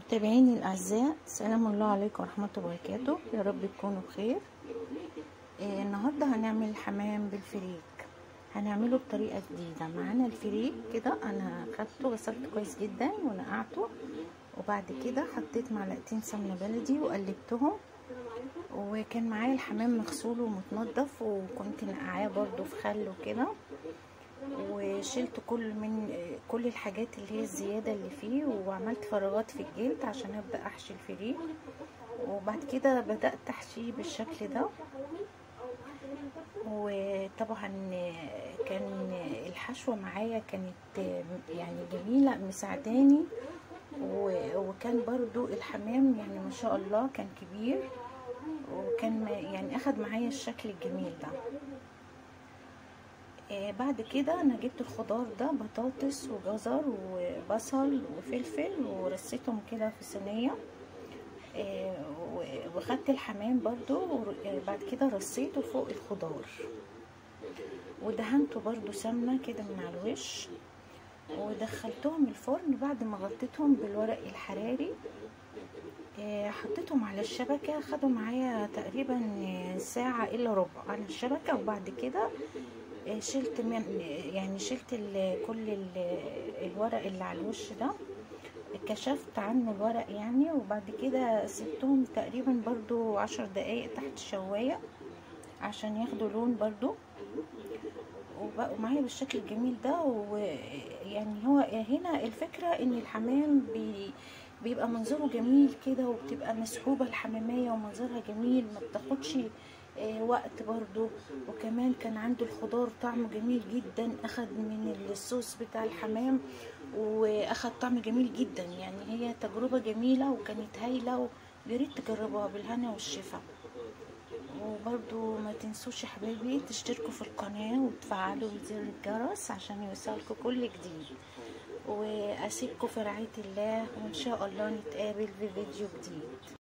متابعيني الاعزاء، سلام الله عليكم ورحمه الله وبركاته. يا رب تكونوا بخير. النهارده هنعمل حمام بالفريك. هنعمله بطريقه جديده. معانا الفريك كده، انا خدته غسلته كويس جدا ونقعته، وبعد كده حطيت معلقتين سمنه بلدي وقلبتهم، وكان معايا الحمام مغسول ومتنضف، وكنت نقعاه برضو في خل وكده، وشلت كل الحاجات اللي هي الزياده اللي فيه، وعملت فراغات في الجلد عشان ابدا احشي الفريك. وبعد كده بدات احشيه بالشكل ده. وطبعا كان الحشوه معايا كانت يعني جميله مساعداني، وكان برضو الحمام يعني ما شاء الله كان كبير، وكان يعني اخد معايا الشكل الجميل ده. بعد كده انا جبت الخضار ده، بطاطس وجزر وبصل وفلفل، ورصيتهم كده في صينيه، وخدت الحمام برضو، بعد كده رصيته فوق الخضار، ودهنته برضو سمنه كده من على الوش، ودخلتهم الفرن. بعد ما غطيتهم بالورق الحراري حطيتهم على الشبكه، خدوا معايا تقريبا ساعه الا ربع على الشبكه. وبعد كده شلت كل الورق اللي على الوش ده، كشفت عنه الورق يعني. وبعد كده سبتهم تقريبا برضو 10 دقايق تحت الشواية عشان ياخدوا لون برضو، وبقوا معايا بالشكل الجميل ده. ويعني هو هنا الفكرة ان الحمام بيبقى منظره جميل كده، وبتبقى مسحوبة الحمامية ومنظرها جميل، ما بتاخدش وقت برضو. وكمان كان عنده الخضار طعمه جميل جدا، اخد من الصوص بتاع الحمام واخد طعم جميل جدا. يعني هي تجربة جميلة وكانت هايلة، وياريت تجربوها بالهنا والشفا. وبرضو ما تنسوش يا حبايبي تشتركوا في القناة وتفعلوا زر الجرس عشان يوصلكوا كل جديد. واسيبكم في رعاية الله، وان شاء الله نتقابل في فيديو جديد.